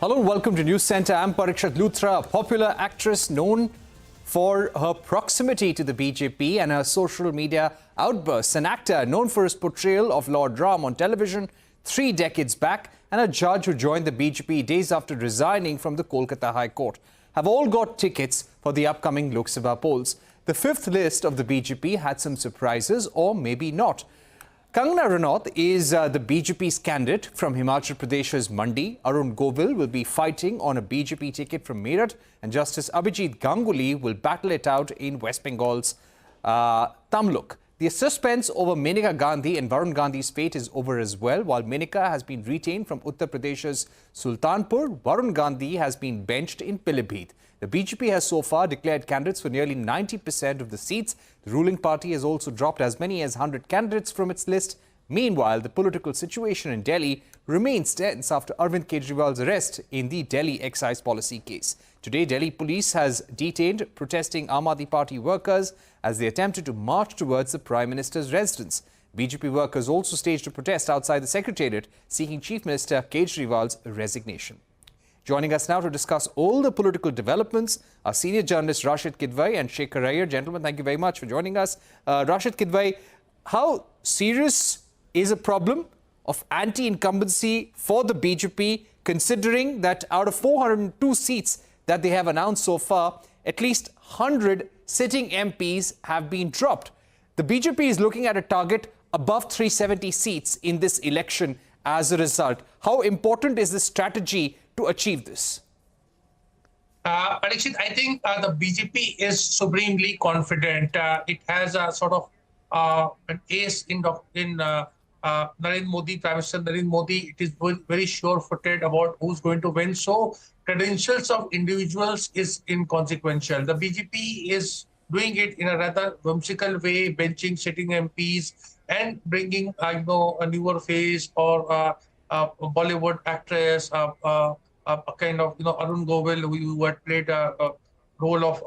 Hello and welcome to News Centre. I'm Parikshat Luthra, a popular actress known for her proximity to the BJP and her social media outbursts. An actor known for his portrayal of Lord Ram on television 3 decades back, and a judge who joined the BJP days after resigning from the Kolkata High Court, have all got tickets for the upcoming Lok Sabha polls. The fifth list of the BJP had some surprises, or maybe not. Kangana Ranaut is the BJP's candidate from Himachal Pradesh's Mandi. Arun Govil will be fighting on a BJP ticket from Meerut, and Justice Abhijit Ganguly will battle it out in West Bengal's Tamluk. The suspense over Maneka Gandhi and Varun Gandhi's fate is over as well. While Maneka has been retained from Uttar Pradesh's Sultanpur, Varun Gandhi has been benched in Pilibhit. The BJP has so far declared candidates for nearly 90% of the seats. The ruling party has also dropped as many as 100 candidates from its list. Meanwhile, the political situation in Delhi remains tense after Arvind Kejriwal's arrest in the Delhi excise policy case. Today, Delhi police has detained protesting Aam Aadmi Party workers as they attempted to march towards the Prime Minister's residence. BJP workers also staged a protest outside the Secretariat seeking Chief Minister Kejriwal's resignation. Joining us now to discuss all the political developments are senior journalists Rashid Kidwai and Shekhar Iyer. Gentlemen, thank you very much for joining us. Rashid Kidwai, how serious is a problem of anti-incumbency for the BJP, considering that out of 402 seats that they have announced so far, at least 100 sitting MPs have been dropped? The BJP is looking at a target above 370 seats in this election as a result. How important is this strategy to achieve this? Parikshit, I think the BJP is supremely confident. It has a sort of an ace in Narendra Modi, Prime Minister Narendra Modi. It is very sure-footed about who's going to win. So credentials of individuals is inconsequential. The BJP is doing it in a rather whimsical way, benching sitting MPs and bringing a newer face or a Bollywood actress, a kind of Arun Govil, who had played a role of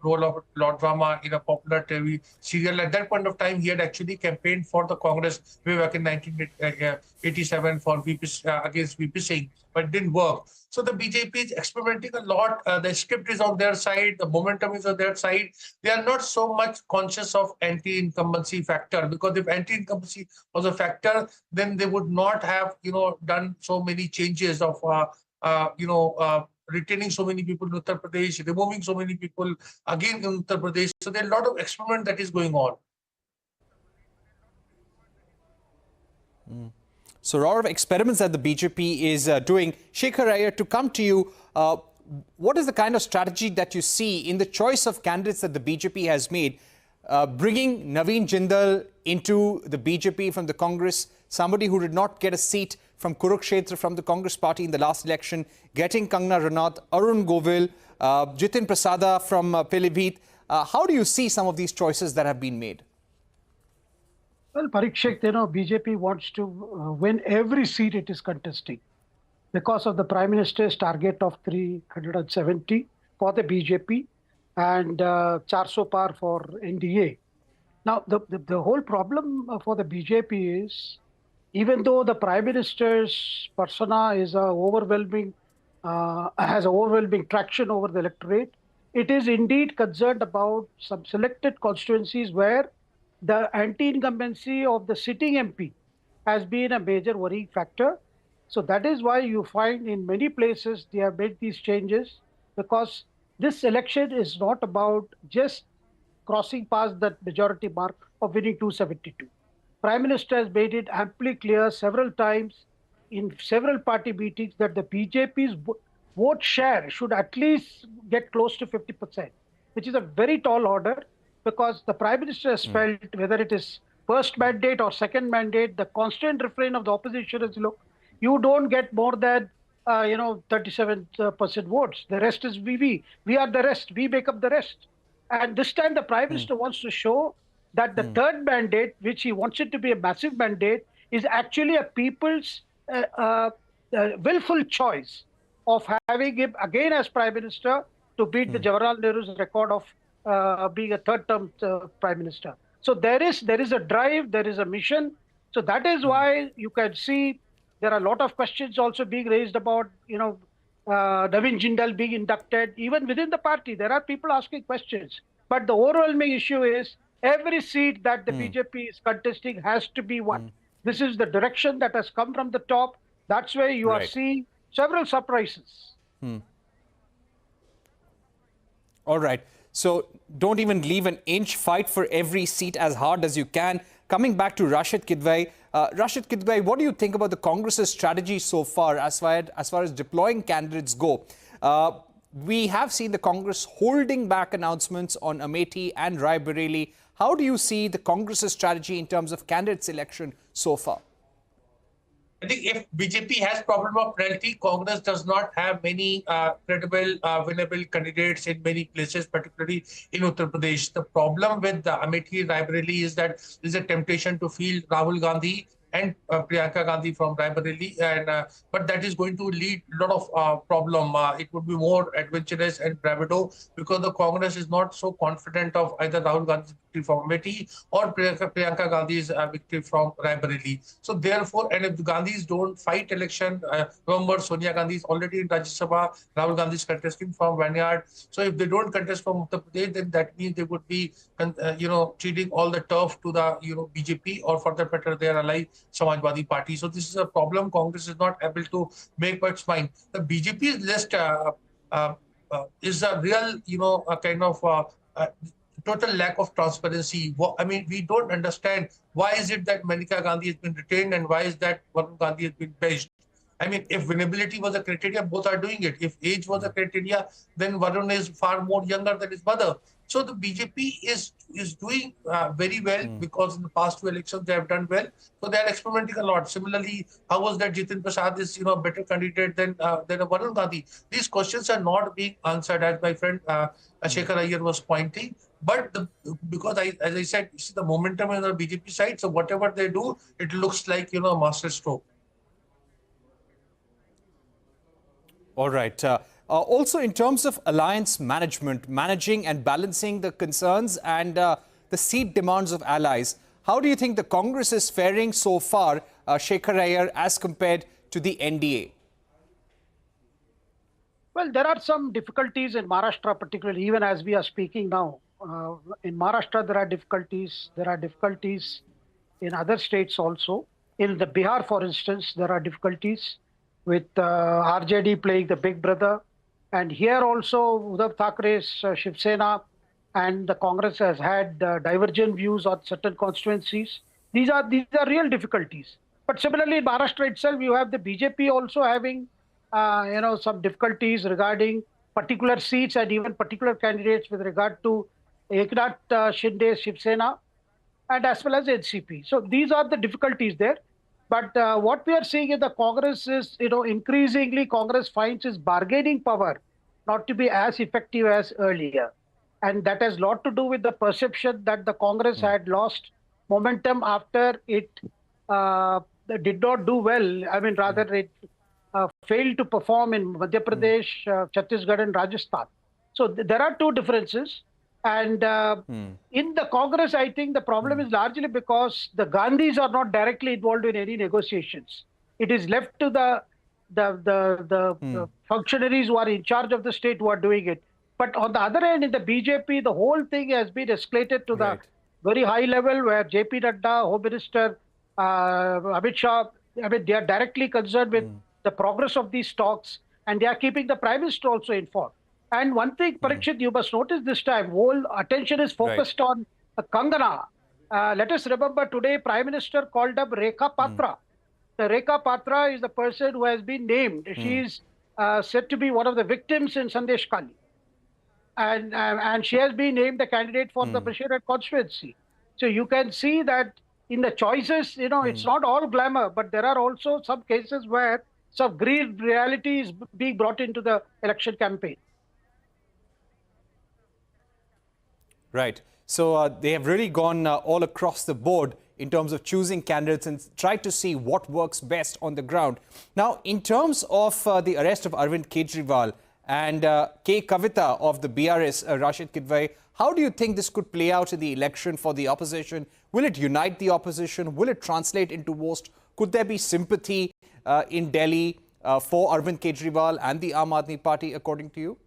role of Lord Rama in a popular TV serial. At that point of time, he had actually campaigned for the Congress way back in 1987 for against VP Singh, but it didn't work. So the BJP is experimenting a lot. The script is on their side. The momentum is on their side. They are not so much conscious of anti-incumbency factor, because if anti-incumbency was a factor, then they would not have, done so many changes of, retaining so many people in Uttar Pradesh, removing so many people again in Uttar Pradesh. So there's a lot of experiment that is going on. So a lot of experiments that the BJP is doing. Shekhar Iyer, to come to you, what is the kind of strategy that you see in the choice of candidates that the BJP has made? Bringing Naveen Jindal into the BJP from the Congress, somebody who did not get a seat from Kurukshetra from the Congress party in the last election, getting Kangana Ranaut, Arun Govil, Jitin Prasada from Pilibhit. How do you see some of these choices that have been made? Well, Parikshat, BJP wants to win every seat it is contesting because of the Prime Minister's target of 370 for the BJP and 400 par for NDA. Now, the whole problem for the BJP is, even though the Prime Minister's persona is has overwhelming traction over the electorate, it is indeed concerned about some selected constituencies where the anti-incumbency of the sitting MP has been a major worrying factor. So that is why you find in many places they have made these changes, because this election is not about just crossing past that majority mark of winning 272. Prime Minister has made it amply clear several times in several party meetings that the BJP's vote share should at least get close to 50%, which is a very tall order, because the Prime Minister has felt, whether it is first mandate or second mandate, the constant refrain of the opposition is, look, you don't get more than 37% votes. The rest is we. We are the rest. We make up the rest. And this time the Prime Minister wants to show that the third mandate, which he wants it to be a massive mandate, is actually a people's willful choice of having him again as Prime Minister to beat the Jawaharlal Nehru's record of being a third-term Prime Minister. So there is a drive, there is a mission. So that is why you can see There are a lot of questions also being raised about, Navin Jindal being inducted. Even within the party, there are people asking questions. But the overwhelming issue is every seat that the BJP is contesting has to be won. This is the direction that has come from the top. That's where you are Right. seeing several surprises. All right. So don't even leave an inch. Fight for every seat as hard as you can. Coming back to Rashid Kidwai. Rashid Kidwai, what do you think about the Congress's strategy so far as far as deploying candidates go? We have seen the Congress holding back announcements on Amethi and Raebareli. How do you see the Congress's strategy in terms of candidate selection so far? I think if BJP has problem of plurality, Congress does not have many credible, winnable candidates in many places, particularly in Uttar Pradesh. The problem with the Amethi Raebareli is that there is a temptation to field Rahul Gandhi and Priyanka Gandhi from Raebareli, and but that is going to lead a lot of problem. It would be more adventurous and bravado because the Congress is not so confident of either Rahul Gandhi's victory from Amethi or Priyanka Gandhi's victory from Raebareli. So therefore, and if the Gandhis don't fight election, remember Sonia Gandhi is already in Rajya Sabha, Rahul Gandhi is contesting from Vineyard. So if they don't contest from Uttar Pradesh, then that means they would be, ceding all the turf to the BJP, or for that matter, their ally Samajwadi Party. So this is a problem. Congress is not able to make up its mind. The BJP's list is a real, a kind of total lack of transparency. I mean, we don't understand why is it that Maneka Gandhi has been retained and why is that Varun Gandhi has been paged. I mean, if winnability was a criteria, both are doing it. If age was a criteria, then Varun is far more younger than his mother. So the BJP is doing very well because in the past two elections they have done well. So they are experimenting a lot. Similarly, how was that Jitin Prasad is a better candidate than Varun Gandhi? These questions are not being answered, as my friend Shekhar Iyer was pointing. But because as I said, you see the momentum on the BJP side. So whatever they do, it looks like a master stroke. All right. Also, in terms of alliance management, managing and balancing the concerns and the seat demands of allies, how do you think the Congress is faring so far, Shekhar Iyer, as compared to the NDA? Well, there are some difficulties in Maharashtra, particularly, even as we are speaking now. In Maharashtra, there are difficulties. There are difficulties in other states also. In the Bihar, for instance, there are difficulties with RJD playing the big brother. And here also, Uddhav Thackeray's Shiv Sena and the Congress has had divergent views on certain constituencies. These are real difficulties. But similarly, in Maharashtra itself, you have the BJP also having some difficulties regarding particular seats and even particular candidates with regard to Eknath Shinde's Shiv Sena and as well as NCP. So these are the difficulties there. But what we are seeing in the Congress is, increasingly Congress finds its bargaining power not to be as effective as earlier. And that has a lot to do with the perception that the Congress had lost momentum after it did not do well. I mean, rather it failed to perform in Madhya Pradesh, Chhattisgarh and Rajasthan. So there are two differences. And in the Congress, I think the problem is largely because the Gandhis are not directly involved in any negotiations. It is left to the functionaries who are in charge of the state who are doing it. But on the other hand, in the BJP, the whole thing has been escalated to the very high level where JP Nadda, Home Minister, Amit Shah, I mean, they are directly concerned with the progress of these talks, and they are keeping the Prime Minister also informed. And one thing, Parikshit, you must notice this time, whole attention is focused on Kangana. Let us remember today, Prime Minister called up Rekha Patra. The Rekha Patra is the person who has been named. She is said to be one of the victims in Sandesh Kali. And she has been named the candidate for the Bashirat constituency. So you can see that in the choices, it's not all glamour, but there are also some cases where some green reality is being brought into the election campaign. Right. So they have really gone all across the board in terms of choosing candidates and tried to see what works best on the ground. Now, in terms of the arrest of Arvind Kejriwal and K. Kavita of the BRS, Rashid Kidwai. How do you think this could play out in the election for the opposition? Will it unite the opposition? Will it translate into vote? Could there be sympathy in Delhi for Arvind Kejriwal and the Aam Aadmi Party, according to you?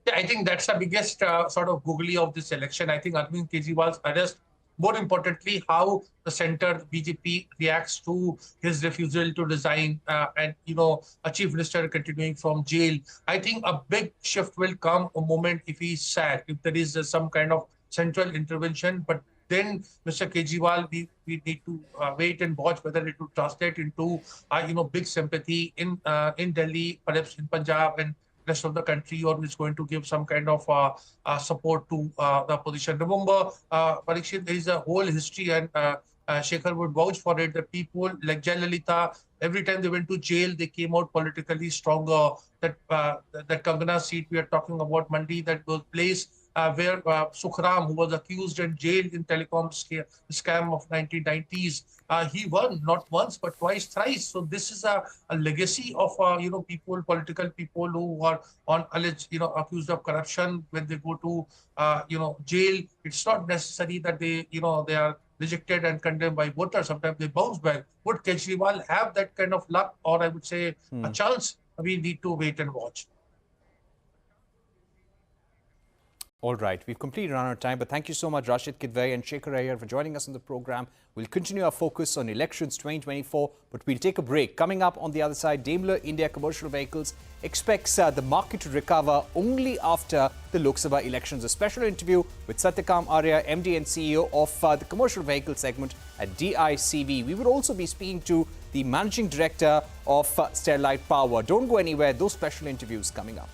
Yeah, I think that's the biggest sort of googly of this election. I think Arvind Kejriwal's arrest, more importantly, how the center BJP reacts to his refusal to resign and, a chief minister continuing from jail. I think a big shift will come a moment if he's sacked, if there is some kind of central intervention. But then, Mr. Kejriwal, we need to wait and watch whether it will translate into, big sympathy in Delhi, perhaps in Punjab and rest of the like, or is going to give some kind of support to the opposition. Remember, Parikshit, there is a whole history, and Shekhar would vouch for it, that people like Jayalalitha, every time they went to jail, they came out politically stronger. That Kangana seat we are talking about, Mandi, that was place where Sukhram, who was accused and jailed in telecom scam of 1990s, he won not once but twice, thrice. So this is a legacy of people, political people who are on alleged, accused of corruption. When they go to jail, it's not necessary that they are rejected and condemned by voters. Sometimes they bounce back. Would Kejriwal have that kind of luck, or I would say a chance? We need to wait and watch. All right, we've completely run out of time, but thank you so much, Rashid Kidwai and Shekhar Iyer, for joining us on the program. We'll continue our focus on elections 2024, but we'll take a break. Coming up on the other side, Daimler India Commercial Vehicles expects the market to recover only after the Lok Sabha elections. A special interview with Satyakam Arya, MD and CEO of the commercial vehicle segment at DICV. We will also be speaking to the Managing Director of Sterlite Power. Don't go anywhere, those special interviews coming up.